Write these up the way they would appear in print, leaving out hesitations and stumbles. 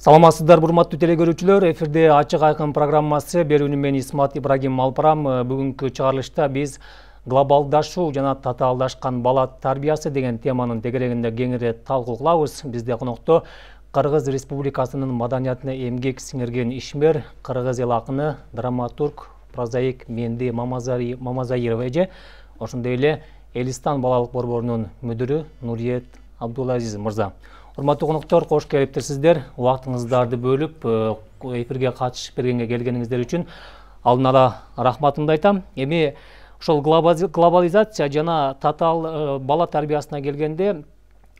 Саламатсыздар, урматтуу телекөрүүчүлөр. Эфирде ачык айкын программасы. Берүүнү мен Исмат Ибрагим Малпарам. Бүгүнкү чыгарылышта биз глобалдашуу жана татаалдашкан бала тарбиясы деген теманын тегерегинде кеңири талкуу кылабыз. Бизде конокто Кыргыз Республикасынын маданиятына эмгек сиңирген ишмер, кыргыз эл акыны, драматург, прозаик Менди Мамазаирова эже, ошондой эле Элистан балалык борборунун мүдүрү Нуриет Абдулазиз мырза. Урматтуу коноктор, кош келиптирсиздер. Убактыңыздарды бөлүп, эфирге катышып бергенге келгениңиздер үчүн алдын ала рахматымды айтам. Эми ошол глобализация жана татаал бала тарбиясына келгенде,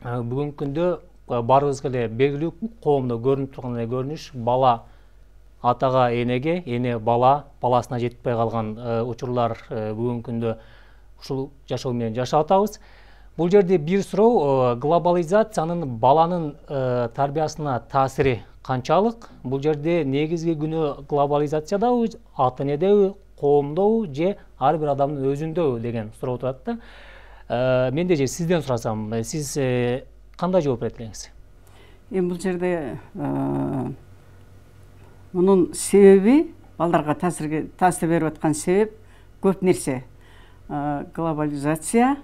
бүгүнкү күндө барыбызга эле белгилүү коомдо көрүнүп турган көрүнүш бала атага энеге, эне баласына жетпей калган учурлар бүгүнкү күндө ушул жашоо менен жашап атабыз. Бул жерде бир суроо, глобализациянын баланын тарбиясына таасири канчалык? Бул жерде негизги күнөө глобализациядабы, ата энедеби, коомдобу же ар бир адамдын өзүндөбү деген суроо турат да. Менде же сизден сурасам, сиз кандай жооп берет элеңиз? Эми бул жерде мунун себеби, балдарга таасир берип аткан себеп көп нерсе. Глобализация,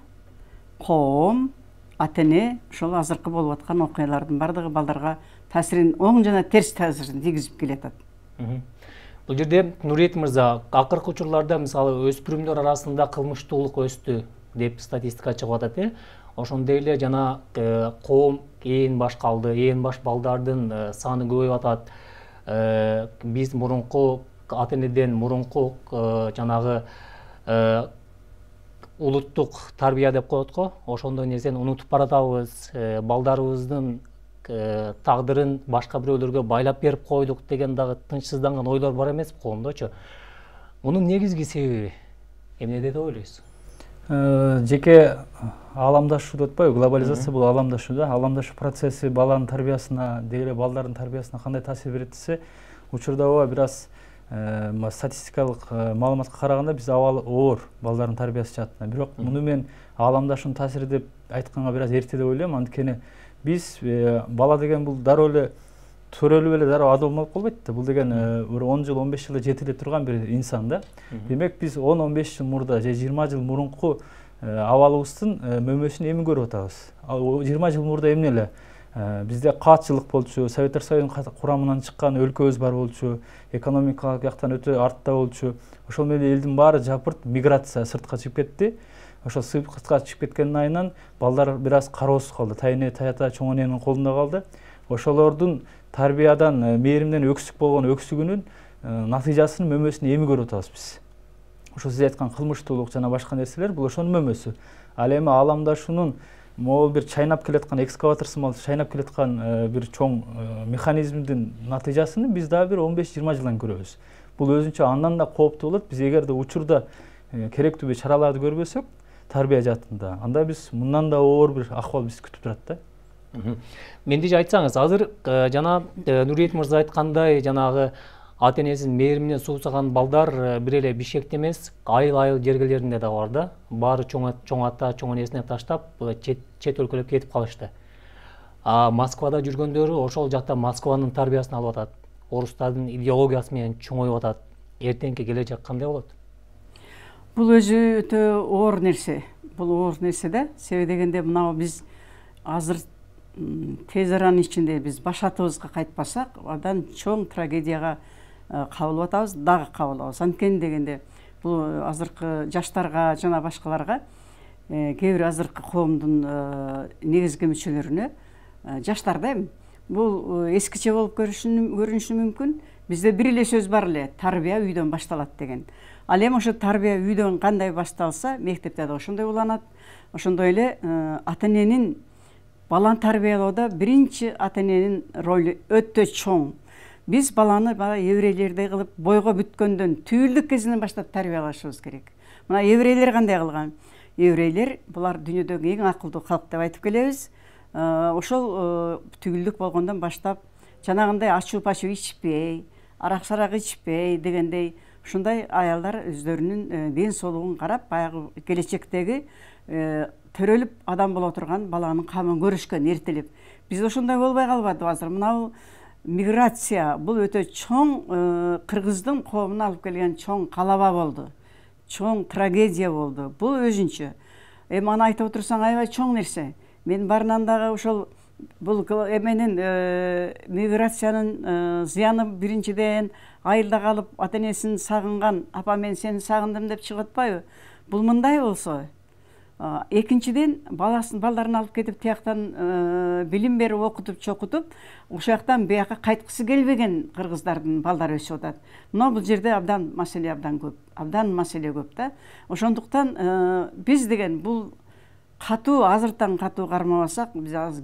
коом, ата эне, ошол азыркы болуп аткан окуялардын бардыгы балдарга таасирин, оң жана терс таасирин тийгизип келатат. Бул жерде Нуриет мырза, акыркы учурларда мисалы өспүрүмдөр арасында кылмыштуулук өстү деп статистика чыгып атат. Ошондой эле жана коом ээн баш калды, ээн баш балдардын саны көбөйүп атат. Биз мурунку ата энеден мурунку жанагы улуттук тарбия деп коет го, ошондой нерсени унутуп баратабыз, балдарыбыздын тагдырын башка бирөөлөргө байлап берип койдук деген дагы тынчсызданган ойлор бар эмес коомдочу. Мунун негизги себеби эмне деп ойлойсуз? Жеке аламдашуу деп атпайбы? Глобализация бул аламдашуу да. Аламдашуу процесси баланын тарбиясына, деги балдардын тарбиясына кандай таасир берет десе, учурда бир аз статистикалык маалыматка караганда биз абалы оор балдардын тарбиясы жаатынан. Бирок муну мен аламдашуунун таасири деп айтканга бир аз эрте деп ойлойм. Анткени биз бала деген бул дароо эле төрөлүп эле дароо ада болмок болбойт да. Бул деген бир 10 жыл, 15 жылда жетиле турган бир инсан да. Демек биз 10-15 жыл мурда же 20 жыл мурунку абалыбыздын мөмөсүн эми көрүп атабыз. 20 жыл мурда эмне эле? Бизде каатчылык болчу, Советтер Союзунун курамынан чыккан өлкөбүз бар болчу, экономикалык жактан өтө артта болчу. Ошол менен элдин баары жапырт миграция сыртка чыгып кетти. Ошол сыртка чыгып кеткендин айынан балдар бир аз кароосуз калды. Тайэне, таята, чоң эненин колунда калды. Ошолордун тарбиядан, мээримден өксүк болгон өксүгүнүн натыйжасын, мөмөсүн эми көрүп атабыз биз. Ошо сиз айткан кылмыштуулук жана башка нерселер бул ошонун мөмөсү. Ал эми аламдашуунун могул бир чайнап келаткан экскаватор сымал чайнап келаткан бир чоң механизмдин натыйжасын биз дагы бир 15-20 жылдан көрөбүз. Бул өзүнчө андан да кооптуу болот. Биз эгерде учурда керектүү чараларды көрбөсөк, тарбия жаатында, анда биз мындан да оор бир акыбал бизди күтүп турат да. Менди айтсаңыз, азыр жана Нуриет мырза айткандай, жанагы ата энесинин мээриминен суусаган балдар бир эле Бишкекте эмес, айыл жергелеринде да бар да. Баары чоң ата, чоң энесине таштап, чет өлкөлөргө кетип калышты. Москвада жүргөндөрү ошол жакта Москванын тарбиясын алып атат. Орустардын идеологиясы менен чоңоюп атат. Эртеңки келечек кандай болот? Бул өзү өтө оор нерсе. Бул оор нерсе да. Себеби дегенде мына биз азыр тез аранын ичинде биз башатыбызга кайтпасак, андан чоң трагедияга кабылып атабыз, дагы кабылабыз. Анткени дегенде бул азыркы жаштарга жана башкаларга, кээ бир азыркы коомдун негизги мүчөлөрүнө, жаштар да эми бул эскиче болуп көрүнүшү мүмкүн. Бизде бир эле сөз бар эле, тарбия үйдөн башталат деген. Ал эми ошо тарбия үйдөн кандай башталса, мектепте да ошондой уланат. Ошондой эле ата эненин баланы тарбиялоодо биринчи ата эненин ролу өтө чоң. Биз баланы еврейлердей кылып бойго бүткөндөн түйүлдүк кезинен баштап тарбиялашыбыз керек. Мына еврейлер кандай кылган? Еврейлер булар дүйнөдөгү эң акылдуу калк деп айтып келебиз. Ошол түйүлдүк болгондон баштап жанагындай ачуу-пачуу ичпей, арак-сарак ичпей дегендей ушундай аялдар өздөрүнүн ден соолугун карап, баягы келечектеги төрөлүп адам боло турган баланын камын көрүшкөн эртелеп. Биз ошондой болбой калбадыбы азыр? Мына миграция бұл өте чоң кыргыздын коомуна алып келген чоң калаба болду, чоң трагедия болду. Бұл өзүнчө эми аны айтып отурсаң аябай чоң нерсе. Мен барынан дагы ошол бул эменин миграциянын зыяны биринчиден айылда калып ата энесин сагынган, апа мен сени сагындым деп чыгып атпайбы? Бул мындай болсо, экинчиден балдарын алып кетип тияктан билим берип окутуп чокутуп, ошол жактан бияка кайткысы келбеген кыргыздардын балдары өсүп атат. Мына бул жерде абдан маселе көп да. Ошондуктан биз деген бул катуу, азыртан катуу кармабасак, биз азыр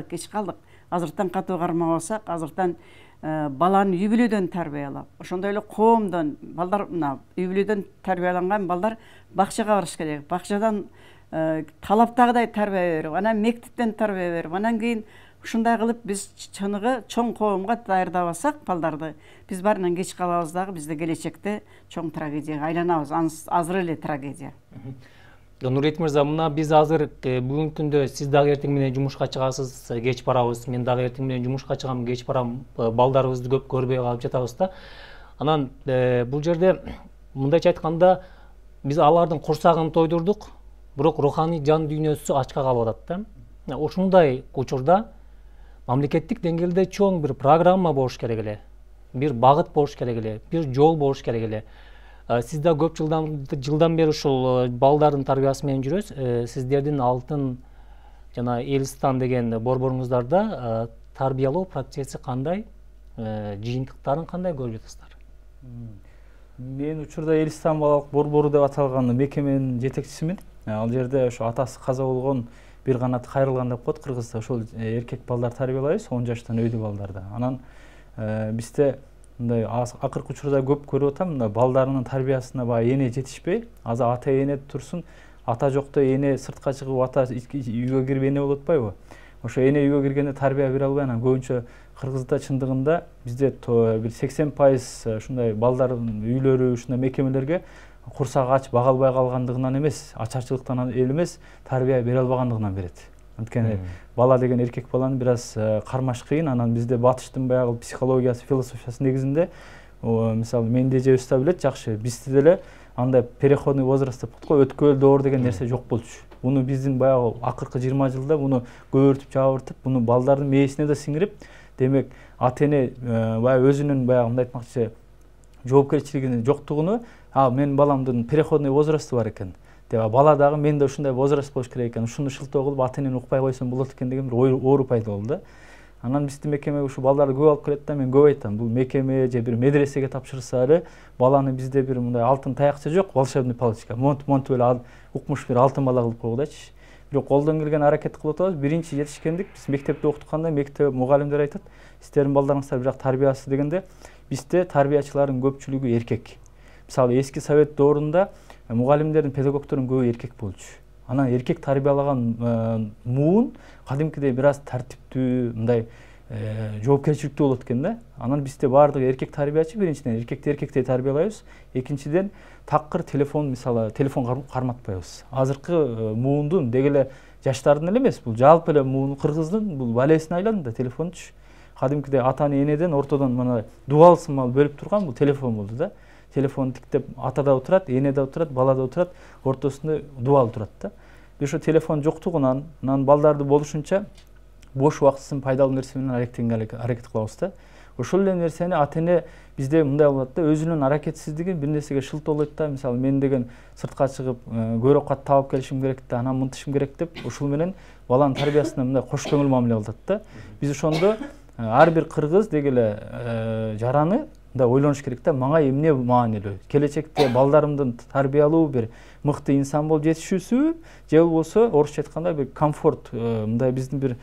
кеч калдык. Азыртан катуу кармабасак, азыртан баланы үй бүлөдөн тарбиялап, ошондой эле коомдон балдар, мына үй бүлөдөн тарбияланган балдар бакчага барыш керек. Бакчадан талаптагыдай тарбия берип, анан мектептен тарбия берип, анан кийин ушундай кылып биз чыныгы чоң коомго даярдабасак балдарды, биз барынан кеч калабыз дагы, бизде келечекте чоң трагедияга айланабыз. Азыр эле трагедия. Нурет мырза, мына биз азыр бүгүнкү күндө сиз дагы эртең менен жумушка чыгасыз, кеч барабыз, мен дагы эртең менен жумушка чыгам, кеч барам, балдарыбызды көп көрбөй калып жатабыз да. Анан бул жерде мындайча айтканда биз алардын курсагын тойдурдук, бирок руханий жан дүйнөсү ачка калып атат да. Ушундай учурда мамлекеттик деңгээлде чоң бир программа болуш керек эле, бир багыт болуш керек эле, бир жол болуш керек эле. Сиз да көп жылдан бери ушул балдардын тарбиясы менен жүрөсүз. Сиздердин алтын жана Элистан деген борборуңуздарда тарбиялоо процесси кандай, жыйынтыктарын кандай көрүп жатасыздар? Мен учурда Элистан балалык борбору деп аталган мекеменин жетекчисимин. Ал жерде ошо атасы каза болгон бир канат кайрылган деп коет кыргызда. Ошол эркек балдар тарбиялайбыз, 10 жаштан өйдө балдарда. Анан бизде мындай акыркы учурда көп көрүп атам, мына балдарынын тарбиясына баягы эне жетишпей, азыр ата эне турсун, ата жокто эне сыртка чыгып, ата үйгө кирип эне болуп атпайбы? Ошо эне үйгө киргенде тарбия бере албай, анан көбүнчө Кыргызда чындыгында бизде бир 80% ушундай балдардын үйлөрү ушундай мекемелерге курсак ачып бага албай калгандыгынан эмес, ачарчылыктан эле эмес, тарбия бере албагандыгынан берет. Анткени бала деген эркек баланы бир аз кармаш кыйын. Анан бизде батыштын баягы психологиясы, философиясы негизинде, мисалы менде же өстө билет жакшы, бизде деле андай переходный возраст деп коет го, өткөл доор деген нерсе жок болчу. Буну биздин баягы акыркы 20 жылда буну көбөртүп жабыртып, буну балдардын мээсине да сиңирип, демек ата эне баягы өзүнүн баягы мындай айтмакчы жоопкерчилигинин жоктугуну, менин баламдын переходный возрасты бар экен деп, бала дагы менде ушундай возраст болуш керек экен, ушуну шылтоо кылып ата энени укпай койсом болот экен деген бир оору пайда болду. Анан биздин мекемеге ушу балдарды көп алып келет да, мен көп айтам, бул мекеме же бир медресеге тапшырса эле баланы бизде бир мындай алтын таякчы жок, волшебный палочка, монтип эле укмуш бир алтын бала кылып койгудачы. Бирок колдон келген аракет кылып атабыз. Биринчи жетишкендик биз мектепте окутканда мектеп мугалимдер айтат, сиздердин балдарыңыздар бирок тарбиясы дегенде, бизде тарбиячылардын көпчүлүгү эркек. Мисалы эски совет доорунда мугалимдердин, педагогдордун көбү эркек болчу. Анан эркек тарбиялаган муун кадимкидей бир аз тартиптүү, мындай жоопкерчиликтүү болот экен да. Анан бизде баардыгы эркек тарбиячы, биринчиден эркекти эркектей тарбиялайбыз, экинчиден такыр телефон, мисалы телефон карматпайбыз. Азыркы муундун деги эле жаштардын эле эмес, бул жалпы эле муун кыргыздын бул балесине айланды да телефончу. Кадимкидей атаны энеден ортодон мына дуал сымал бөлүп турган бул телефон болду да. Телефон тиктеп атада отурат, энеде отурат, балада отурат, ортосунда дуал турат да. Ошо телефон жоктугунан, анан балдарды болушунча бош убактысын пайдалуу нерсе менен аракет кылабыз да. Ошол эле нерсени ата эне бизде мындай болот да, өзүнүн аракетсиздиги бир нерсеге шылтоолойт да. Мисалы мен деген сыртка чыгып көрөк кат табып келишим керек да, анан мынтышым керек деп, ушул менен баланын тарбиясына мындай кош көңүл мамиле кылат да. Биз ошондо ар бир кыргыз деги эле жараны да ойлонуш керек да, мага эмне маанилүү? Келечекте балдарымдын тарбиялуу бир мыкты инсан болуп жетишүүсүбү, же болбосо орусча айтканда бир комфорт, мындай биздин бир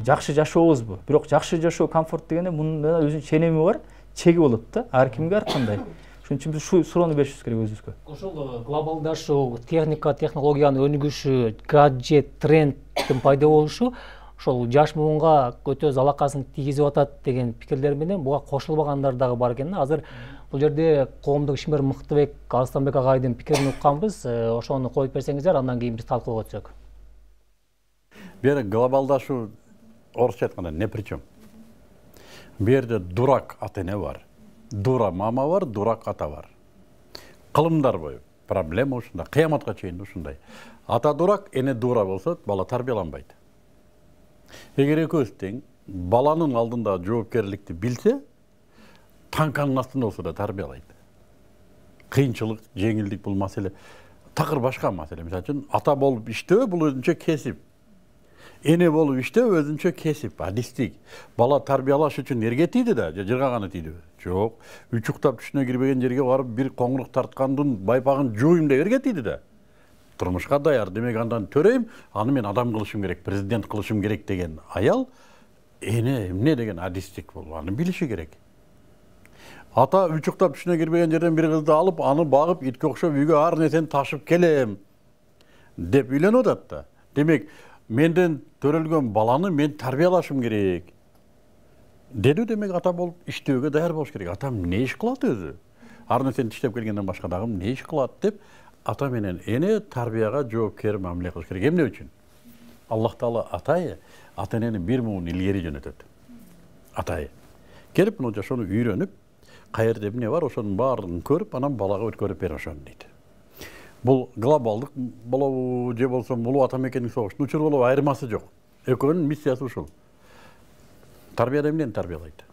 жакшы жашообузбу? Бирок жакшы жашоо, комфорт дегенде мунун өзүнүн ченеми бар, чеги болот да, ар кимге ар кандай. Ошон үчүн биз ушул суроону беришибиз керек өзүбүзгө. Ошол глобалдашуу, техника, технологиянын өнүгүшү, гаджет, тренддин пайда болушу ошол жаш муунга өтө залакасын тийгизип атат деген пикирлер менен буга кошулбагандар дагы бар экен. Азыр бул жерде коомдук ишмер Мыктыбек Арыстанбек агайдын пикирин укканбыз. Ошону коюп берсеңиздер, андан кийин биз талкууга өтсөк. Бери глобалдашуу орусча айтканда не причем. Bu yerде дурак ата эне бар, дура мама бар, дурак ата бар. Кылымдар бою проблема ушундай, кыяматка чейин ушундай. Ата дурак, эне дура болсо, бала тарбияланбайт. Эгер экөөбүз тең баланын алдында жоопкерликти билсе, танканын астында болсо да тарбиялайт. Кыйынчылык, жеңилдик бул маселе такыр башка маселе. Мисалы үчүн ата болуп иштөө бул өзүнчө кесип. Эне болуп иштөө өзүнчө кесип, адистик. Бала тарбиялаш үчүн эрге тийди да, жыргаганы тийдиби? Жок. Үч уктап түшүнө кирбеген жерге барып бир коңурук тарткандын байпагын жууйм деп эрге тийди да. Турмушка даяр, демек андан төрөйм, аны мен адам кылышым керек, президент кылышым керек деген аял эне эмне деген адистик болуп, аны билиши керек. Ата үч уктап түшүнө кирбеген жерден бир кызды алып, аны багып, итке окшоп үйгө ар нерсени ташып келем деп үйлөнүп атат да. Демек, менден төрөлгөн баланы мен тарбиялашым керек. Деди, демек ата болуп иштөөгө даяр болуш керек. Атам не иш кылат өзү? Ар нерсени иштеп келгенден башка дагы не иш кылат деп ата менен эне тарбияга жоопкер мамиле кылыш керек. Эмне үчүн? Аллах Таала атайы ата энени бир муун илгери жөнөтөт. Атайы келип мына жашоону үйрөнүп, каерде эмне бар, ошонун баарын көрүп, анан балага өткөрүп бер ошону дейт. Бул глобалдык болобу же болсо улуу ата мекендик согуштун учуру болобу айырмасы жок. Экөөнүн миссиясы ушул. Тарбияда эмнени тарбиялайт?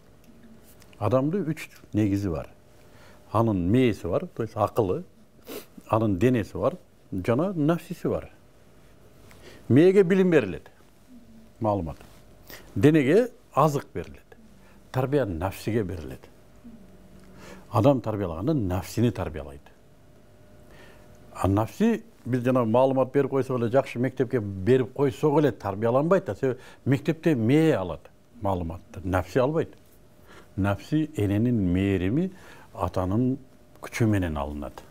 Адамды үч негизи бар. Анын мээси бар, то есть акылы, анын денеси бар, жана нафсиси бар. Мээге билим берилет, маалымат. Денеге азык берилет. Тарбия нафсиге берилет. Адам тарбиялаганда нафсини тарбиялайт. А нафси биз жана маалымат берип койсок эле, жакшы мектепке берип койсок эле тарбияланбайт да. Себеби мектепте мээ алат маалыматты, нафси албайт. Нафси эненин мээрими, атанын күчү менен алынат.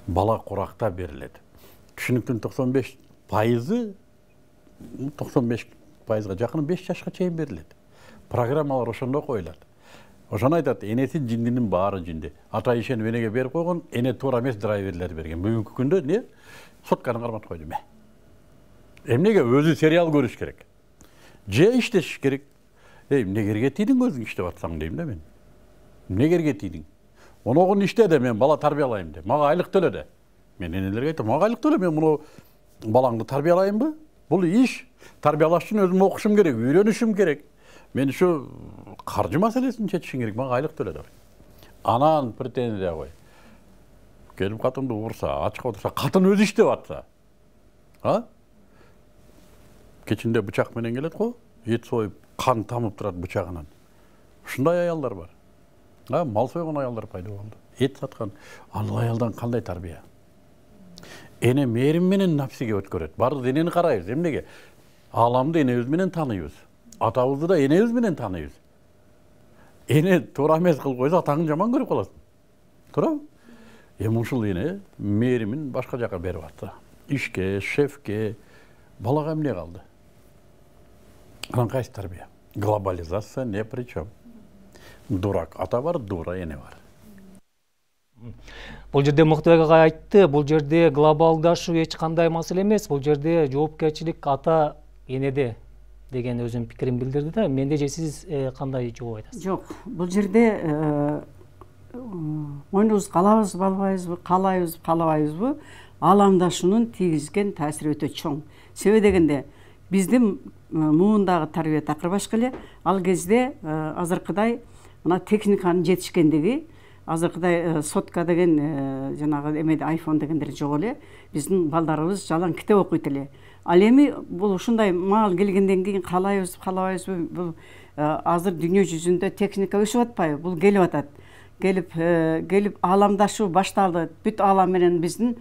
Бала куракта берилет. Түшүнүктүн 95%, 95%га жакын 5 жашка чейин берилет. Программалар ошондо коюлат. Ошону айтат, энеси жиндинин баары жинди. Ата ишенип энеге берип койгон, эне туура эмес драйверлерди берген. Бүгүнкү күндө не? Сотканы кармат койду ме. Эмнеге өзү сериал көрүш керек? Же иштеш керек? Эмнеге эрге тийдиң өзүң иштеп атсаң дейм да мен. Эмнеге эрге тийдиң? Оногун иште де, мен бала тарбиялайм де. Мага айлык төлө де. Мен энелерге айтам, мага айлык төлө, мен муну балаңды тарбиялаймбы? Бул иш. Тарбиялаш үчүн өзүм окушум керек, үйрөнүшүм керек. Мен ушу каржы маселесин чечишим керек, мага айлык төлө деп. Анан претензия кой. Келип катымды урса, ачка отурса, катын өзү иштеп атса. А? Кечинде бычак менен келет го, эт союп, кан тамып турат бычагынан. Ушундай аялдар бар. Мал сойгон аялдар пайда болду. Эт саткан. Ал аялдан кандай тарбия? Эне мээрим менен нафсиге өткөрөт. Бардык энени карайбыз. Эмнеге? Аламды энебиз менен тааныйбыз. Атабызды да энебиз менен тааныйбыз. Эне туура эмес кылып койсо, атаңды жаман көрүп каласың. Туурабы? Ушул эне мээримин башка жака берип атса. Ишке, шефке, балага эмне калды? Анан кайсы тарбия? Глобализация не при чем. Дурак ата бар, дура эне бар. Бул жерде Муктубек ага айтты, бул жерде глобалдашуу эч кандай маселе эмес, бул жерде жоопкерчилик ата энеде деген өзүнүн пикирин билдирди да. Менде же сиз кандай жооп айтасыз? Жок, бул жерде оюнубуз калабызбы, каалабайбызбы, ааламдашуунун тийгизген таасири өтө чоң. Себеби дегенде биздин муундагы тарбия такыр башка эле. Ал кезде азыркыдай мына техниканын жетишкендиги, азыркыдай сотка деген жанагы эмеде айфон дегендер жок эле. Биздин балдарыбыз жалаң китеп окуйт эле. Ал эми бул ушундай маал келгенден кийин каалабайбызбы, бул азыр дүйнө жүзүндө техника өсүп атпайбы? Бул келип атат. Келип ааламдашуу башталды. Бүт аалам менен биздин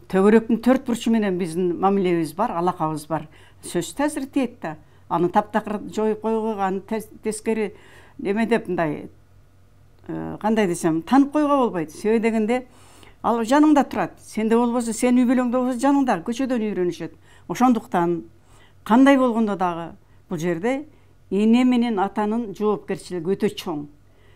төгөрөктүн 4 бурчу менен биздин мамилебиз бар, алакабыз бар. Сөз таасир тиет да. Аны таптакыр жоюп койгого, аны тескери эме деп мындай кандай десем, танып койгого болбойт. Себеби дегенде ал жаныңда турат. Сенде болбосо, сен үй бүлөңдө болбосо жаныңда, көчөдөн үйрөнүшөт. Ошондуктан кандай болгондо дагы бул жерде эне менен атанын жоопкерчилиги өтө чоң.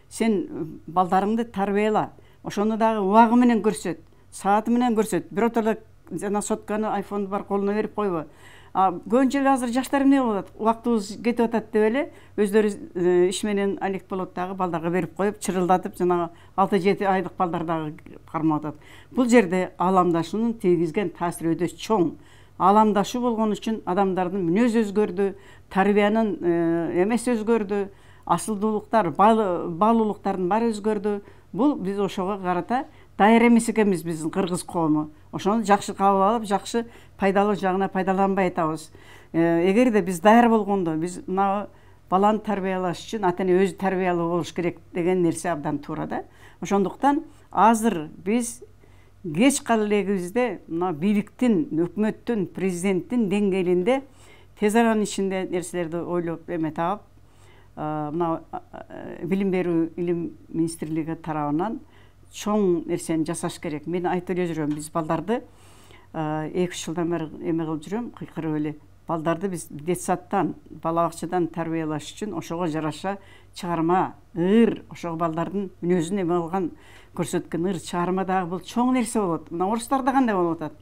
Сен балдарыңды тарбияла. Ошону дагы убагы менен көрсөт, сааты менен көрсөт. Биротоло жана сотканы, айфонду бар колуна берип койбо. Көбүнчө эле азыр жаштар эмне болуп атат, убактыбыз кетип атат деп эле өздөрү иш менен алек болот дагы балдарга берип коюп, чырылдатып жанагы 6-7 айлык балдар дагы кармап атат. Бул жерде ааламдашуунун тийгизген таасири өтө чоң. Ааламдашуу болгон үчүн адамдардын мүнөзү өзгөрдү, тарбиянын эмеси өзгөрдү, асылдуулуктар, баалуулуктардын баары өзгөрдү. Бул биз ошого карата даяр эмес экенбиз, биздин кыргыз коому. Ошону жакшы кабыл алып, жакшы пайдалуу жагына пайдаланбай атабыз. Эгерде биз даяр болгондо, биз мына баланы тарбиялаш үчүн ата-эне өзү тарбиялуу болуш керек деген нерсе абдан туура да. Ошондуктан азыр биз кеч калегибизде мына бийликтин, өкмөттүн, президенттин деңгээлинде тез аранын ичинде нерселерди ойлоп таап, мына билим берүү илим министрлиги тарабынан чоң нерсени жасаш керек. Мен айтып эле жүрөм, биз балдарды 2-3 жылдан бери эме кылып жүрөм, кыйкырып эле. Балдарды биз детсадтан, бала бакчадан тарбиялаш үчүн ошого жараша чыгарма, ошого балдардын мүнөзүн эме кылган көрсөткөн чыгарма дагы бул чоң нерсе болот. Мына орустарда кандай болуп атат?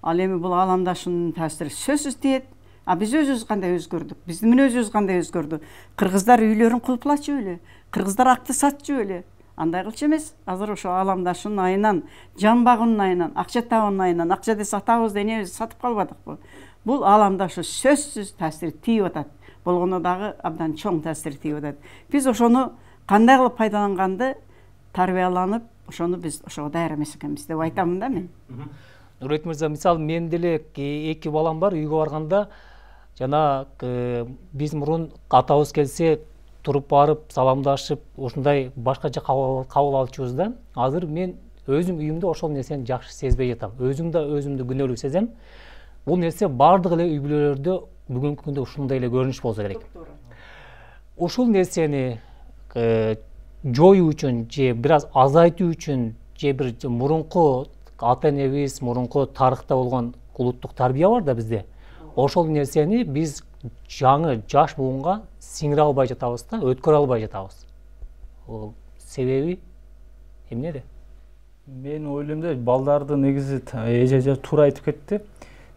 Ал эми бул ааламдашуунун таасири сөзсүз тиет. Биз өзүбүз кандай өзгөрдүк? Биздин мүнөзүбүз кандай өзгөрдү? Кыргыздар үйлөрүн кулпулачу беле? Кыргыздар акты сатчу беле? Андай кылчу эмес. Азыр ошо ааламдашуунун айынан, жан багуунун айынан, акча табуунун айынан, акча десе сатабыз денебиз, сатып калбадыкпы? Бул ааламдашуу сөзсүз таасир тийип атат. Болгону дагы абдан чоң таасир тийип атат. Биз ошону кандай кылып пайдаланганды тарбияланып, ошону биз ошого даяр эмес экенбиз деп айтамын да мен. Нурбек мырза, мисалы мен деле 2 балам бар, үйгө барганда жана биз мурун атабыз келсе туруп барып, саламдашып, ушундай башкача кабыл алчубуз да. Азыр мен өзүм үйүмдө ошол нерсени жакшы сезбей жатам. Өзүмдү күнөөлүү сезем. Бул нерсе бардык эле үй бүлөлөрдө бүгүнкү күндө ушундай эле көрүнүш болсо керек. Ушул нерсени жоюу үчүн же бир аз азайтуу үчүн же бир мурунку ата-энебиз, мурунку тарыхта болгон улуттук тарбия бар да бизде. Ошол нерсени биз жаңы жаш буунга сиңире албай жатабыз да, өткөрө албай жатабыз. Себеби эмнеде? Мен ойлойм да, балдарды негизи эже туура айтып кетти.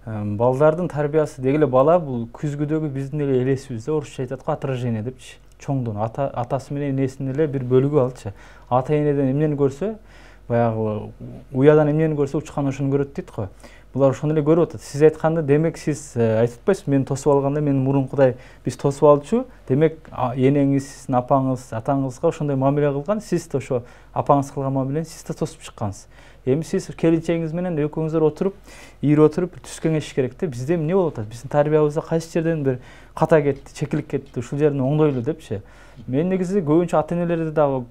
Балдардын тарбиясы дегеле бала бул күзгүдөгү биздин эле элесибизде, орусча айтат го отражение депчи. Чоңдон атасы менен энесинин эле бир бөлүгү алчы. Ата-энеден эмнени көрсө, баягы уядан эмнени көрсө учкан ошону көрөт дейт го. Булар ошону эле көрүп атат. Сиз айтканда, демек сиз айтып атпайсызбы, мени тосуп алганда мен мурункудай биз тосуп алчу, демек энеңиз, сиздин апаңыз, атаңызга ошондой мамиле кылган, сиз да ошо апаңыз кылган мамилени сиз да тосуп чыккансыз. Эми сиз келинчегиңиз менен экөөңүздөр отуруп, ийип отуруп түз кеңешиш керек да. Бизде эмне болуп атат? Биздин тарбиябызда кайсы жерден бир ката кетти, чекилип кетти, ушул жерин оңдойлу депчи. Мен негизи көбүнчө ата-энелерди дагы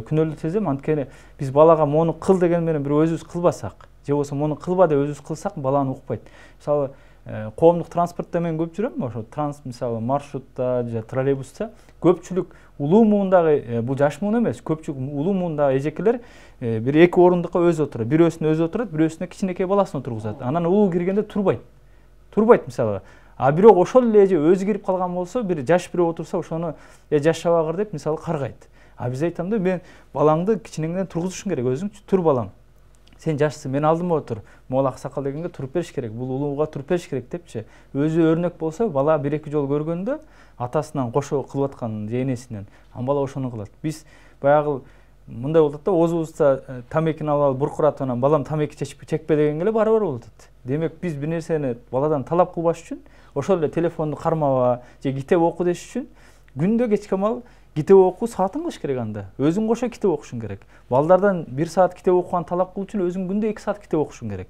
күнөөлүү сезем, анткени биз балага мону кыл деген менен бир өзүбүз кылбасак, же болбосо мону кылба деп өзүбүз кылсак, баланы укпайт. Мисалы, коомдук транспортто мен көп жүрөм, ошо мисалы маршрутта же троллейбуста көпчүлүк улуу муундагы, бул жаш муун эмес, көпчүлүк улуу муундагы эжекелер бир 2 орундукка өзү отурат, бирөөсүнө өзү отурат, бирөөсүнө кичинекей баласын отургузат. Анан улуу киргенде турбайт мисалы. Бирок ошол эле эже өзү кирип калган болсо, бир жаш бирөө отурса, ошону жаш шабагыр деп мисалы каргайт. Биз айтам да, мен балаңды кичинеңден тургузушуң керек, өзүң тур балам. Сен жашсың, мен алдыма отур. Могул аксакал дегенге туруп бериш керек, бул улууга туруп бериш керек депчи. Өзү өрнөк болсо, бала 1-2 жол көргөндө атасынан кошо кылып аткан же энесинен, бала ошону кылат. Биз баягы мындай болот да, оозубузда тамекини алып буркуратып, анан балам тамеки чекпе дегенге эле барабар болот. Демек биз бир нерсени баладан талап кылбаш үчүн, ошол эле телефонду кармаба же китеп оку деш үчүн күндө кечке мал китеп окуу саатын кылыш керек анда. Өзүң кошо китеп окушуң керек. Балдардан 1 саат китеп окуган талап кылуу үчүн өзүң күндө 2 саат китеп окушуң керек.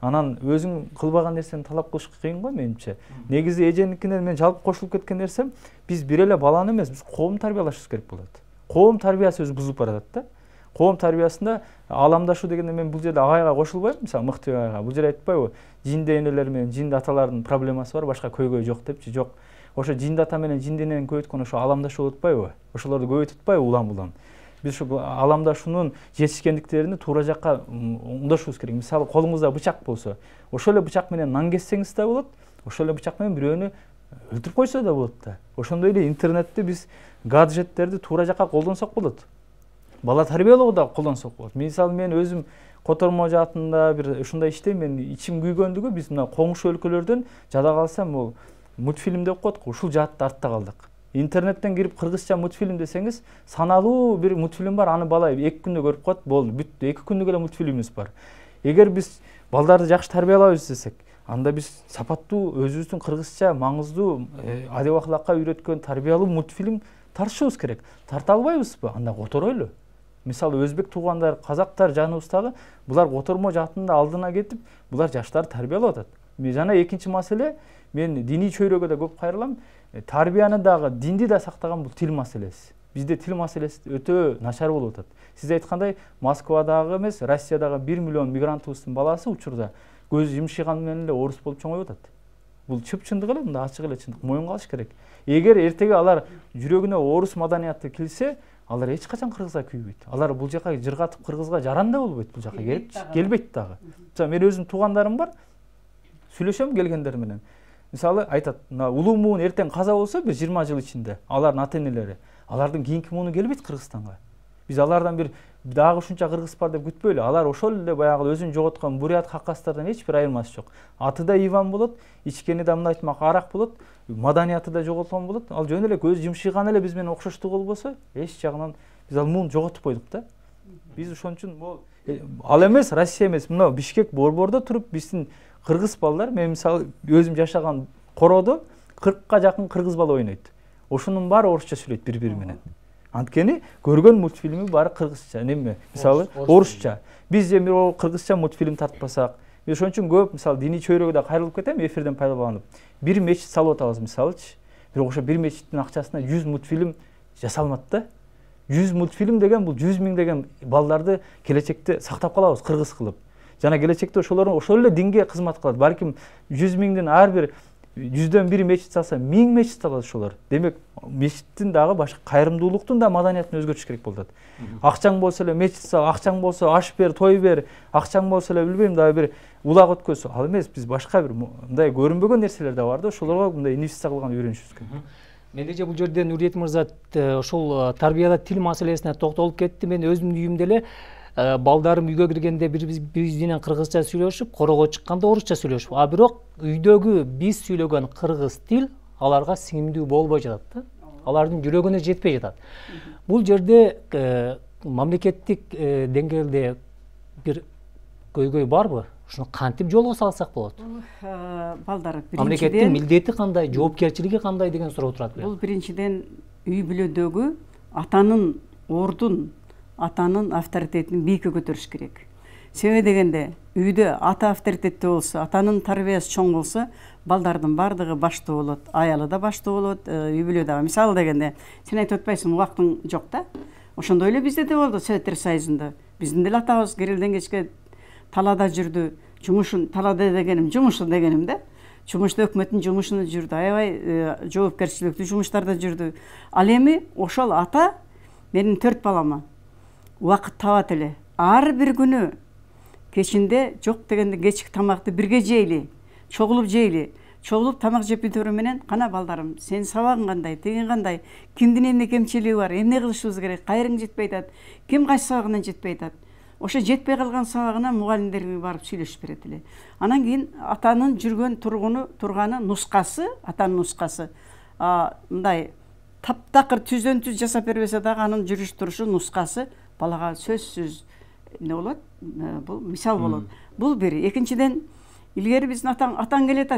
Анан өзүң кылбаган нерсени талап кылыш кыйын го менимче. Негизи эженикинен мен жалпы кошулуп кеткен нерсем, биз бир эле баланы эмес, биз коом тарбиялашыбыз керек болот. Коом тарбиясы өзү бузулуп баратат да. Коом тарбиясында ааламдашуу дегенде мен бул жерде агайга кошулбайм, мисалы мыкты агайга. Бул жерде айтпайбы, жинди энелер менен жинди аталардын проблемасы бар, башка көйгөй жок депчи, жок. Ошо жинди ата менен жинди энени көбөйткөн ошо ааламдашуу болуп атпайбы? Ошолорду көбөйтүп атпайбы улам-улам? Биз ошо ааламдашуунун жетишкендиктерини туура жакка оңдошубуз керек. Мисалы, колуңузда бычак болсо, ошол эле бычак менен нан кессеңиз да болот, ошол эле бычак менен бирөөнү өлтүрүп койсо да болот да. Ошондой эле интернетти биз гаджеттерди туура жакка колдонсок болот. бала тарбиялоого да колдонсок болот. Мисалы мен өзүм Котормо жаатында бир ушундай иштейм, мен ичим күйгөндүгү биз мына коңшу өлкөлөрдөн жада калсам бул мультфильм деп коет го, ушул жаатта артта калдык. Интернеттен кирип кыргызча мультфильм десеңиз, саналуу бир мультфильм бар, аны бала 2 күндө көрүп коет, болду, бүттү. 2 күндүк эле мультфильмибиз бар. Эгер биз балдарды жакшы тарбиялабыз десек, анда биз сапаттуу өзүбүздүн кыргызча маңыздуу адеп акылакка үйрөткөн тарбиялуу мультфильм тартышыбыз керек. Тарта албайбызбы? Анда которойлу. Мисалы өзбек туугандар, казактар жаныбыздагы булар Котормо жаатында алдына кетип, булар жаштарды тарбиялап атат. Жана экинчи маселе, мен диний чөйрөгө да көп кайрылам. Тарбияны дагы, динди да сактаган бул тил маселеси. Бизде тил маселеси өтө начар болуп атат. Сиз айткандай, Москвадагы эмес, Россиядагы 1 миллион мигрантыбыздын баласы учурда көз жымшыган менен эле орус болуп чоңоюп атат. Бул чып-чындык эле, мында ачык эле чындык, моюнга алыш керек. Эгер эртеге алар жүрөгүнө орус маданияты килсе, алар эч качан кыргызга күйбөйт. Алар бул жака жыргатып кыргызга жаранда болбойт, бул жака келбейт дагы. Мен өзүм туугандарым бар, сүйлөшөм келгендер менен. Мисалы айтат, улуу муун эртең каза болсо, бир 20 жыл ичинде, алардын ата-энелери, алардын кийинки мууну келбейт Кыргызстанга. Биз алардан бир дагы ушунча кыргыз бар деп күтпөйлү. Алар ошол эле баягы өзүн жоготкон бурят хакастардан эч бир айырмасы жок. Аты да Иван болот, ичкени да мындай айтмак арак болот, маданияты да жоготулган болот. Ал жөн эле көз жымшыган эле биз менен окшоштугу болбосо, эч жагынан биз ал муун жоготуп койдук да. Биз ошон үчүн ал эмес, Россия эмес, мына Бишкек борбордо туруп биздин кыргыз балдар, мен мисалы өзүм жашаган Короодо 40ка жакын кыргыз бала ойнойт. Ошонун баары орусча сүйлөйт бири-бири менен. Анткени көргөн мультфильми баары кыргызча, неме? Мисалы орусча. Биз эми кыргызча мультфильм тартпасак, мен ошон үчүн көп мисалы диний чөйрөгө да кайрылып кетем, эфирден пайдаланып. Бир мечит салып атабыз мисалычы. Бирок ошо бир мечиттин акчасына 100 мультфильм жасалмат да. 100 мультфильм деген бул 100 миң деген балдарды келечекте сактап калабыз кыргыз кылып. Жана келечекте ошолор ошол эле динге кызмат кылат. Балким 100 миңдин ар бир 100дөн бири мечит салса, 1000 мечит салат ошолор. Демек, мечиттин дагы башка кайрымдуулуктун да маданиятын өзгөртүш керек болот. Акчаң болсо эле мечит сал, акчаң болсо аш бер, той бер, акчаң болсо эле билбейм дагы бир улак өткөз. Ал эмес, биз башка бир мындай көрүнбөгөн нерселер да бар да, ошолорго мындай инвестиция кылганды үйрөнүшүбүз керек. Менде бул жерде Нуриет мырза ошол тарбияда тил маселесине токтолуп кетти. Мен өзүмдүн үйүмдө эле балдарым үйгө киргенде биз менен кыргызча сүйлөшүп, корого чыкканда орусча сүйлөшүп. А бирок үйдөгү биз сүйлөгөн кыргыз тил аларга сиңимдүү болбой жатат да. Алардын жүрөгүнө жетпей жатат. Бул жерде мамлекеттик деңгээлде бир көйгөй барбы? Ушуну кантип жолго салсак болот? Балдар биринчиден мамлекеттин милдети кандай, жоопкерчилиги кандай деген суроо турат. Бул биринчиден үй бүлөдөгү атанын ордун, атанын авторитетин бийикке көтөрүш керек. Себеби дегенде үйдө ата авторитеттүү болсо, атанын тарбиясы чоң болсо, балдардын бардыгы баштуу болот, аялы да баштуу болот, үй бүлөдөгү. Мисалы дегенде, сен айтып атпайсың, убактың жок да. Ошондой эле бизде да болду Советтер Союзунда. Биздин деле атабыз керелден кечке талада жүрдү, жумушун, талада дегеним жумушу дегеним да. Жумушта өкмөттүн жумушуна жүрдү, аябай жоопкерчиликтүү жумуштарда жүрдү. Ал эми ошол ата менин 4 балама убакыт табат эле. Ар бир күнү кечинде жок дегенде кечки тамакты бирге жейли, чогулуп жейли. Чогулуп тамак жеп бүтөрү менен, кана балдарым, сен сабагың кандай, тегин кандай, кимдин эмне кемчилиги бар, эмне кылышыбыз керек, кайрың жетпей атат, ким кайсы сабагынан жетпей атат. Ошо жетпей калган сабагына мугалимдерге барып сүйлөшүп берет эле. Анан кийин атанын жүргөн турганы нускасы, атанын нускасы. Мындай таптакыр түздөн түз жасап бербесе дагы анын жүрүш турушу нускасы балага сөзсүз эмне болот? Бул мисал болот. Бул бир. Экинчиден, илгери биздин атаң келет,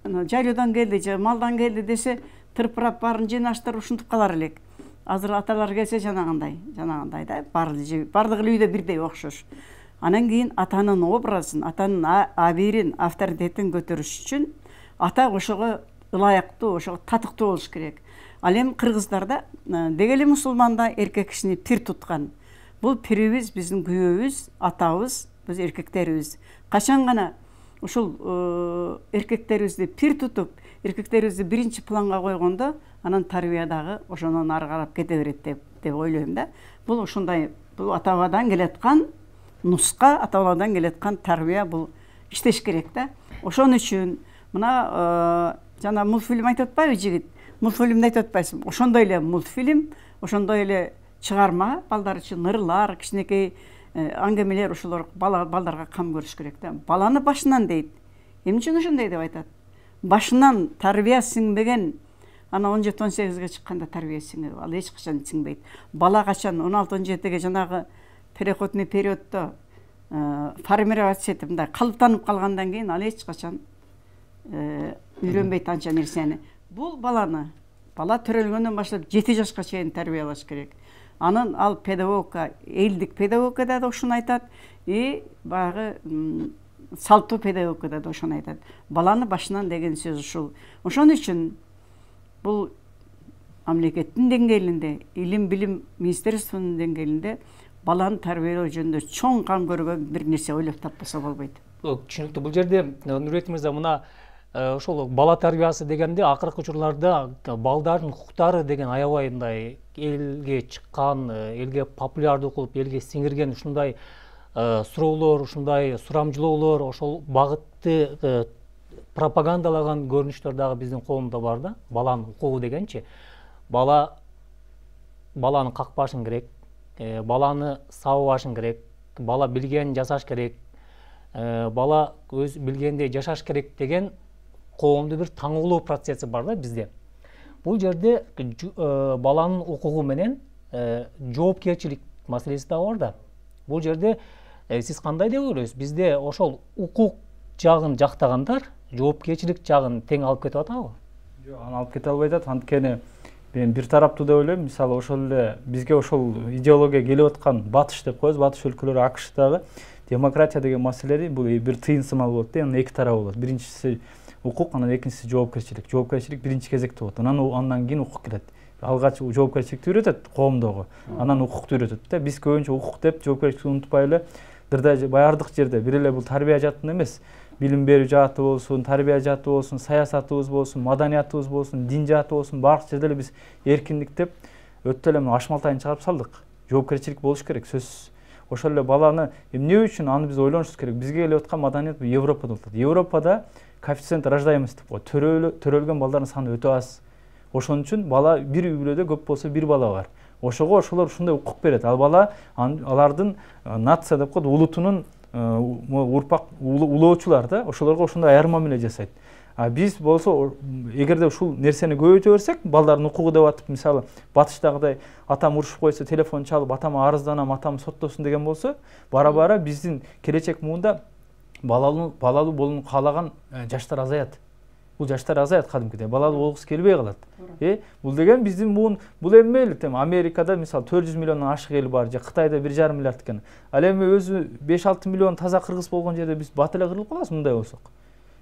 жайлоодан келди, же малдан келди десе, тырпырап баарын жыйнаштырып ушинтип калар элек. Азыр аталар келсе жанагындай да, бардыгы үйдө бирдей окшош. Анан кийин атанын образын, атанын абийирин, авторитетин көтөрүш үчүн ата ошого ылайыктуу, ошого татыктуу болуш керек. Ал эми кыргыздарда деги эле мусулманда эркек кишини пир туткан. Бул пирибиз биздин күйөөбүз, атабыз, биз эркектерибиз. Качан гана ушул эркектерибизди пир тутуп, эркектерибизди биринчи планга койгондо, анан тарбия дагы ошондон ары карап кете берет деп ойлойм да. Бул ушундай, бул ата-бабадан келаткан нуска, ата-бабадан келаткан тарбия, бул иштеш керек да. Ошон үчүн мына жана мультфильм айтып атпайбы жигит? Мультфильмди айтып атпайсың. Ошондой эле мультфильм, ошондой эле чыгарма, балдар үчүн ырлар, кичинекей аңгемелер ушулар балдарга кам көрүш керек да. Баланы башынан дейт. Эмне үчүн ошондой деп айтат? Башынан тарбия сиңбеген, ана 17-18-ге чыкканда тарбия сиңет, ал эч качан сиңбейт. Бала качан 16-17-ге жанагы переходный периоддо формироваться этип мындай калыптанып калгандан кийин ал эч качан үйрөнбөйт анча нерсени. Бул баланы бала төрөлгөндөн баштап 7 жашка чейин тарбиялаш керек. Анын ал педагогка, элдик педагогкада да ушуну айтат, баягы салттуу педагогкада да ошону айтат. Баланы башынан деген сөз ушул. Ошон үчүн бул мамлекеттин деңгээлинде, илим билим министерствонун деңгээлинде баланы тарбиялоо жөнүндө чоң кам көргөн бир нерсе ойлоп таппаса болбойт. Түшүнүктүү. Бул жерде Нурбек мырза мына ошол бала тарбиясы дегенде акыркы учурларда балдардын укуктары деген аябай мындай элге чыккан, элге популярдуу кылып, элге сиңирген ушундай суроолор, ушундай сурамжылоолор, ошол багытты пропагандалаган көрүнүштөр дагы биздин коомдо бар да. Баланын укугу дегенчи, баланы какпашың керек, баланы сабабашың керек, бала билгенин жасаш керек, бала өз билгендей жашаш керек деген коомдо бир таңоолоо процесси бар да бизде. Бул жерде баланын укугу менен жоопкерчилик маселеси да бар да. Бул жерде сиз кандай деп ойлойсуз? Бизде ошол укук жагын жактагандар жоопкерчилик жагын тең алып кетип атабы? Жок, аны алып кете албай атат. Анткени мен бир тараптуу деп ойлойм. Мисалы ошол эле бизге ошол идеология келип аткан батыш деп коебуз, батыш өлкөлөрү АКШдагы демократия деген маселеди бул бир тыйын сымал болот да. Анын эки тарабы болот. Биринчиси укук, анан экинчиси жоопкерчилик. Жоопкерчилик биринчи кезекте болот. Андан кийин укук келет. Алгач жоопкерчиликти үйрөтөт коомдогу, анан укукту үйрөтөт да. Биз көбүнчө укук деп жоопкерчиликти унутпай эле баардык жерде бир эле бул тарбия жаатын эмес, билим берүү жааты болсун, тарбия жааты болсун, саясатыбыз болсун, маданиятыбыз болсун, дин жааты болсун, баардык жерде эле биз эркиндик деп өтө эле ашмалтайын чыгарып салдык. Жоопкерчилик болуш керек, сөзсүз. Ошол эле баланы эмне үчүн аны биз ойлонушубуз керек. Бизге келип аткан маданият Европада болот. Европада коэффициент рождаемости деп коет. Төрөлгөн балдардын саны өтө аз. Ошон үчүн бала бир үй бүлөдө көп болсо бир бала бар. Ошого ошолор ушундай укук берет. Ал бала алардын нация деп коет, улутунун урпак улоочулар да, ошолорго ошондой айыр мамиле жасайт. А биз болсо эгерде ушул нерсени көбөйтө берсек, балдардын укугу деп атып, мисалы батыштагыдай атам урушуп койсо телефон чалып атама арызданам, атам соттосун деген болсо, бара-бара биздин келечек муунда балалуу болууну каалаган жаштар азаят. Бул жаштар азаят кадимкидей, балалуу болгусу келбей калат. Бул деген биздин бул эме эле, Америкада мисалы 400 миллиондон ашык эл бар, же Кытайда 1,5 миллиард экен. Ал эми өзү 5-6 миллион таза кыргыз болгон жерде биз бат эле кырылып калабыз мындай болсок.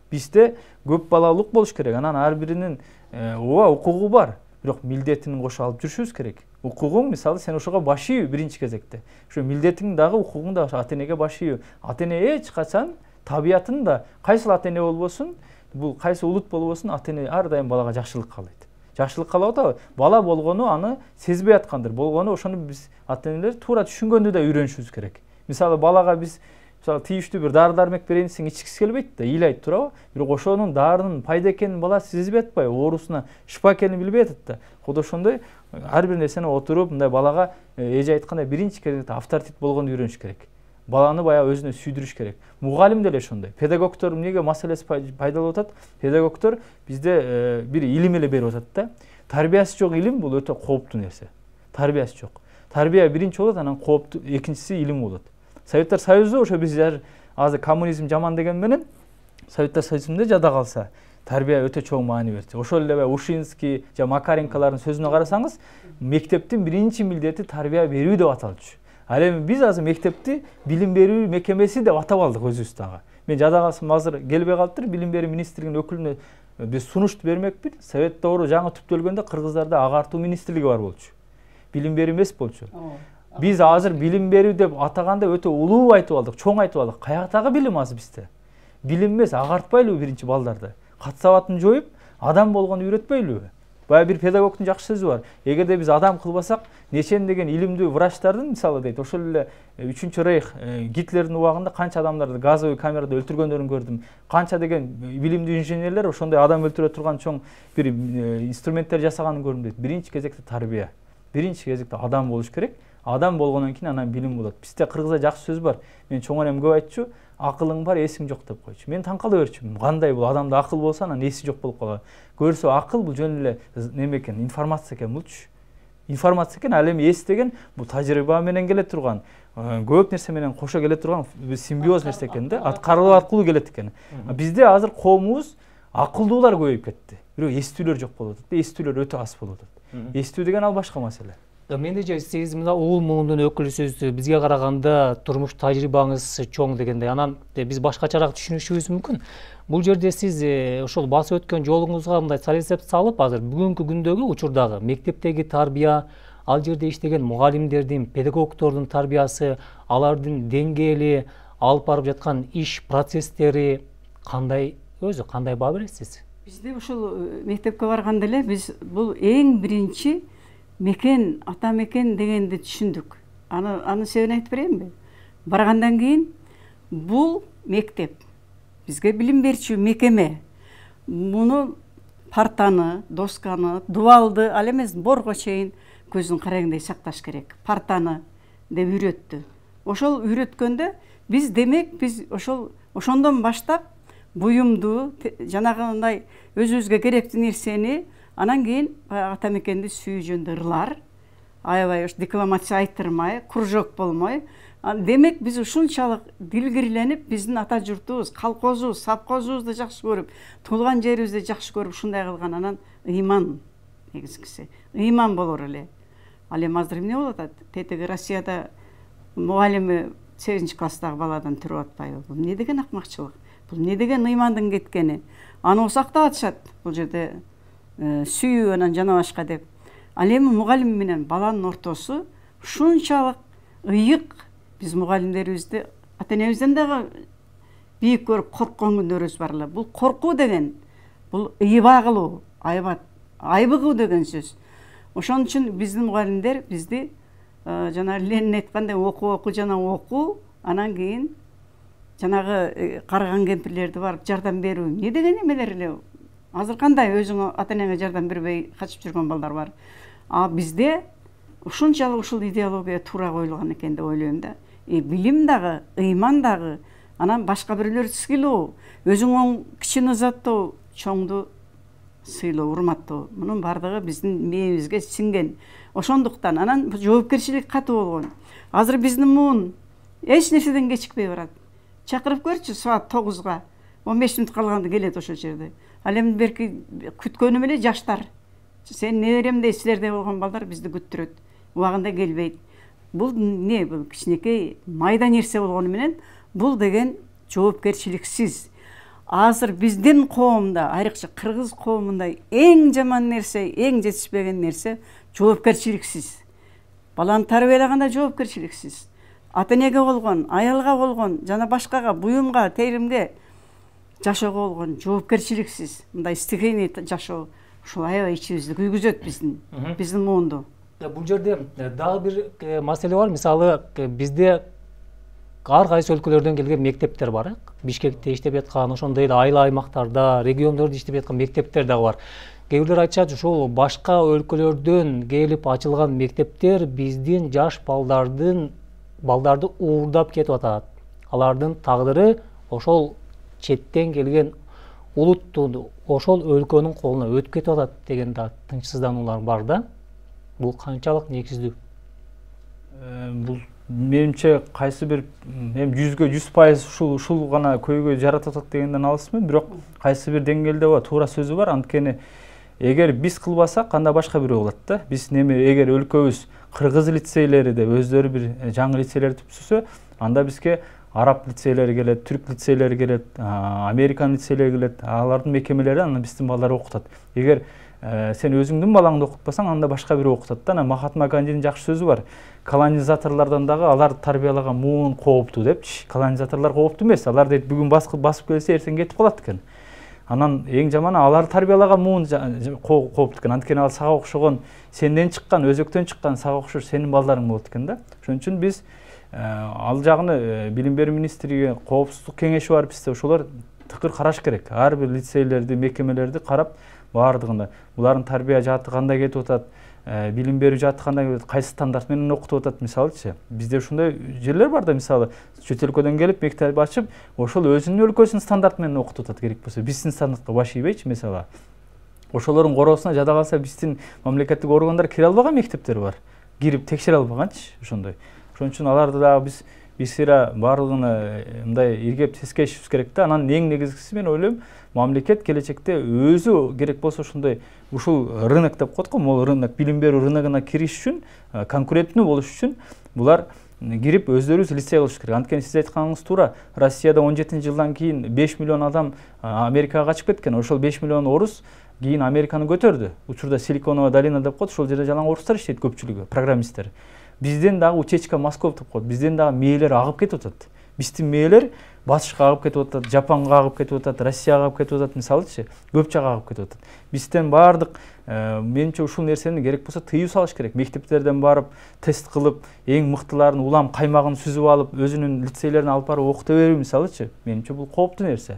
Бизде көп балалуулук болуш керек. Анан ар биринин укугу бар, бирок милдетин кошо алып жүрүшүбүз керек. Укугуң мисалы сен ошого баш ийүү биринчи кезекте. Ошо милдетиң дагы укугуң да ата энеге баш ийүү. Ата эне эч качан табиятында кайсыл ата эне болбосун, бул кайсы улут болбосун, ата эне ар дайым балага жакшылык каалайт. Жакшылык каалап атабы? Бала болгону аны сезбей аткандыр. Болгону ошону биз ата энелер туура түшүнгөндө да үйрөнүшүбүз керек. Мисалы балага биз тийиштүү бир дары-дармек берейин десең ичкиси келбейт да, ыйлайт туурабы? Бирок ошонун дарынын пайда экенин бала сезбей атпайбы? Оорусуна шифа экенин билбей атат да. Кудай ошондой ар бир нерсени отуруп, мындай балага эже айткандай биринчи кезекте авторитет болгонду үйрөнүш керек. Баланы баягы өзүнө сүйдүрүш керек. Мугалим деле ошондой. Педагогдор эмнеге маселеси пайдаланып атат? Педагогдор бизде бир илим эле берип атат да. Тарбиясы жок илим бул өтө кооптуу нерсе. Тарбиясы жок. Тарбия биринчи болот, анан кооптуу экинчиси илим болот. Советтер Союзу ошо биз азыр коммунизм жаман деген менен Советтер Союзунда жада калса, тарбия өтө чоң маани берди. Ошол эле Ушинский же Макаренкалардын сөзүнө карасаңыз, мектептин биринчи милдети тарбия берүү деп аталчу. Ал эми биз азыр мектепти билим берүү мекемеси деп атап алдык өзүбүз дагы. Мен жада калсам азыр келбей калыптыр, билим берүү министрлигинин өкүлүнө биз сунушту бермекпиз. Совет доору жаңы түптөлгөндө Кыргыздарда агартуу министрлиги бар болчу. Билим берүү эмес болчу. Биз азыр билим берүү деп атаганда өтө улуу айтып алдык, чоң айтып алдык. Каяктагы билим азыр бизде? Билим эмес, агартпайлыбы биринчи балдарды? Кат сабатын жоюп, адам болгону үйрөтпөйлүбү? Бая бир педагогдун жакшы сөзү бар. Эгерде биз адам кылбасак, нечен деген илимдүү врачтардын мисалы дейт. Ошол эле 3-чү рейх Гитлердин убагында канча адамдарды газовый камерада өлтүргөндөрүн көрдүм. Канча деген билимдүү инженерлер ошондой адам өлтүрө турган чоң бир инструменттер жасаганын көрдүм дейт. Биринчи кезекте тарбия. биринчи кезекте адам болуш керек. Адам болгондон кийин анан билим болот. Бизде кыргызда жакшы сөз бар. Мен чоң энем көп айтчу, акылың бар, эсиң жок деп койчу. Мен таң кала берчүмүн. Кандай бул адамда акыл болсо, анан эси жок болуп калат. Көрсө акыл бул жөн эле неме экен, информация экен булчу. Информация экен, ал эми эс деген бул тажрыйба менен келе турган, көп нерсе менен кошо келе турган симбиоз нерсе экен да, аткаруу аркылуу келет экен. Бизде азыр коомубуз акылдуулар көбөйүп кетти. Бирок эстүүлөр жок болуп атат. Эстүүлөр өтө аз болуп атат. Эстүү деген ал башка маселе. Менде сиз мына уул муунун өкүлүсүз, бизге караганда турмуш тажрыйбаңыз чоң дегендей, анан биз башкачараак түшүнүшүбүз мүмкүн. Бул жерде сиз ошол басып өткөн жолуңузга мындай саресеп салып, азыр бүгүнкү күндөгү учурдагы мектептеги тарбия, ал жерде иштеген мугалимдердин, педагогдордун тарбиясы, алардын деңгээли, алып барып жаткан иш процесстери кандай, өзү кандай баа бересиз? Бизде ошол мектепке барганда эле биз бул эң биринчи мекен, ата мекен дегенди түшүндүк. Аны себебин айтып берейинби? Баргандан кийин бул мектеп бизге билим берчү мекеме. Муну партаны, досканы, дубалды, ал эмес борго чейин көздүн карагындай сакташ керек. Партаны деп үйрөттү. Ошол үйрөткөндө биз демек биз ошондон баштап буюмду, жанагындай өзүбүзгө керектүү нерсени, анан кийин ата мекенди сүйүү жөнүндө ырлар, аябай декламация айтырмай, кружок болмой. Демек биз ушунчалык дилгирленип, биздин ата журтубуз, колхозубуз, совхозубузду жакшы көрүп, туулган жерибизди жакшы көрүп, ушундай кылган, анан ыйман негизгиси. Ыйман болор эле. Ал эми азыр эмне болуп атат? Тетиги Россияда мугалими 8-класстагы баладан түрүп атпайбы? Бул эмне деген акмакчылык? Бул эмне деген ыймандын кеткени? Аны усактап атышат бул жерде сүйүү анан жана башка деп. Ал эми мугалим менен баланын ортосу ушунчалык ыйык. Биз мугалимдерибизди ата энебизден дагы бийик көрүп корккон күндөрүбүз бар эле. Бул коркуу деген, бул ыйба кылуу, айбыгуу деген сөз. Ошон үчүн биздин мугалимдер бизди жана Ленин айткандай окуу жана окуу, анан кийин жанагы карыган кемпирлерди барып жардам берүү. Не деген эмелер эле? Азыр кандай өзүңө ата энеңе жардам бербей качып жүргөн балдар бар. Бизде ушунчалык ушул идеология туура коюлган экен деп ойлойм да. Билим дагы, ыйман дагы, анан башка бирөөлөрдү сыйлоо, өзүңө кичини ызаттоо, чоңду сыйлоо, урматтоо. Мунун бардыгы биздин мээбизге сиңген. Ошондуктан анан жоопкерчилик катуу болгон. Азыр биздин муун эч нерседен кечикпей барат. Чакырып көрчү саат 9-га. 15 мүнөт калганда келет ошол жерде. Ал эми берки күткөнүм эле жаштар. Сен неберемдей силердей болгон балдар бизди күттүрөт. Убагында келбейт. Бул эмне? Бул кичинекей майда нерсе болгону менен бул деген жоопкерчиликсиз. Азыр биздин коомдо, айрыкча кыргыз коомунда эң жаман нерсе, эң жетишпеген нерсе жоопкерчиликсиз. Баланы тарбиялаганда жоопкерчиликсиз. Ата энеге болгон, аялга болгон, жана башкага, буюмга, теримге жашоого болгон жоопкерчиликсиз. Мындай стихийный жашоо ушул аябай ичибизди күйгүзөт биздин муунду. Бул жерде дагы бир маселе бар. Мисалы бизде ар кайсы өлкөлөрдөн келген мектептер бар. Бишкекте иштеп жаткан, ошондой эле айыл аймактарда, региондордо иштеп жаткан мектептер дагы бар. Кээ бирлер айтышат, ушул башка өлкөлөрдөн келип ачылган мектептер биздин жаш балдарды уурдап кетип атат. Алардын тагдыры ошол четтен келген улуттун, ошол өлкөнүн колуна өтүп кетип атат деген да тынчсыздануулар бар да. Бул канчалык негиздүү? Бул менимче кайсы бир 100% ушул гана көйгөй жаратып атат дегенден алысмын, бирок кайсы бир деңгээлде туура сөзү бар. Анткени эгер биз кылбасак, анда башка бирөө болот да. Биз эгер өлкөбүз кыргыз лицейлери деп өздөрү бир жаңы лицейлер түзүсө, анда бизге араб лицейлери келет, түрк лицейлери келет, американ лицейлери келет. Алардын мекемелери анан биздин балдар окутат. Эгер сен өзүңдүн балаңды окутпасаң, анда башка бирөө окутат да. Махатма Гандинин жакшы сөзү бар. Колонизаторлордон дагы алар тарбиялаган муун кооптуу депчи. Колонизаторлор кооптуу эмес. Алар дейт бүгүн басып келсе, эртең кетип калат экен. Анан эң жаманы алар тарбиялаган муун кооптуу экен. Анткени ал сага окшогон, сенден чыккан, өзөктөн чыккан сага окшош сенин балдарың болот экен да. Ошон үчүн биз ал жагыны билим берүү министрлиги, коопсуздук кеңеши бар бизде, ошолор тыкыр караш керек. Ар бир лицейлерди, мекемелерди карап, баардыгында булардын тарбия жааты кандай кетип атат, билим берүү жатканда кайсы стандарт менен окутуп атат мисалычы. Бизде ушундай жерлер бар да, мисалы чет өлкөдөн келип мектеп ачып, ошол өзүнүн өлкөсүнүн стандарты менен окутуп атат керек болсо. Биздин стандартка баш ийбейчи мисалы. Ошолордун короосуна жада калса биздин мамлекеттик органдар кире албаган мектептер бар. Кирип текшере албаганчы ошондой. Ошон үчүн аларды дагы биз сыйра баардыгына мындай иргеп тескешибиз керек да. Анан эң негизгиси мен ойлойм, мамлекет келечекте өзү керек болсо ушундай ушул рынок деп коет го, могул рынок, билим берүү рыногуна кириш үчүн, конкуренттүү болуш үчүн булар кирип өздөрүбүз лицей кылыш керек. Анткени сиз айтканыңыз туура, Россияда 17-жылдан кийин 5 миллион адам Америкага качып кеткен. Ошол 5 миллион орус кийин Американы көтөрдү. Учурда Силиконовая долина деп коет, ошол жерде жалаң орустар иштейт көпчүлүгү, программисттер. Бизден дагы утечка Москов деп коет. Бизден дагы мээлер агып кетип атат. Биздин мээлер батышка агып кетип атат, Жапонго агып кетип атат, Россияга агып кетип атат мисалычы, көп жакка агып кетип атат. Бизден баардык менимче ушул нерсени керек болсо тыюу салыш керек. Мектептерден барып, тест кылып, эң мыктыларын улам каймагын сүзүп алып, өзүнүн лицейлерине алып барып окута берүү мисалычы, менимче бул кооптуу нерсе.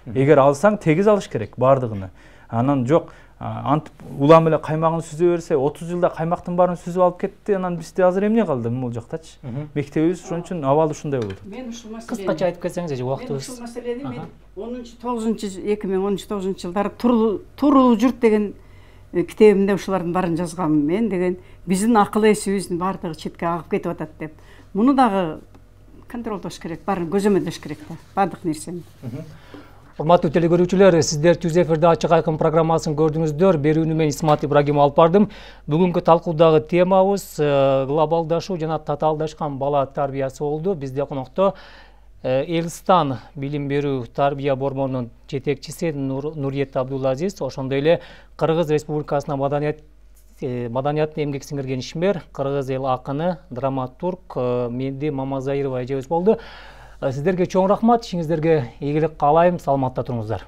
Эгер алсаң тегиз алыш керек баардыгыны. Анан жок, антип улам эле каймагын сүзө берсе, 30 жылда каймактын баарын сүзүп алып кетти, анан бизде азыр эмне калды бул жактачы? Мектебибиз ошон үчүн абалы ушундай болду. Мен ушул маселени Кыскача айтып кетсеңиз, убактыбыз. Ушул маселени мен 2013-жылдары Туруу журт деген китебимде ушулардын баарын жазгам. Мен деген биздин акыл эсибиздин баардыгы четке агып кетип атат деп. Муну дагы контролдош керек, баарын көзөмөлдөш керек да, баардык нерсени. Урматтуу телекөрүүчүлөр, сиздер Түз эфирде Ачык Айкын программасын көрдүңүздөр. Берүүнү мен Исмат Ибрагим алып бардым. Бүгүнкү талкуудагы темабыз глобалдашуу жана татаалдашкан бала тарбиясы болду. Бизде конокто Элстан билим берүү тарбия бормонунун жетекчиси Нуриет Абдулазиз, ошондой эле Кыргыз Республикасынын маданият эмгек сиңирген ишмер, кыргыз эл акыны, драматург Менди Мамазайырова эжебиз болду. Сиздерге чоң рахмат, ишиңиздерге ийгилик каалайм, саламатта туруңуздар.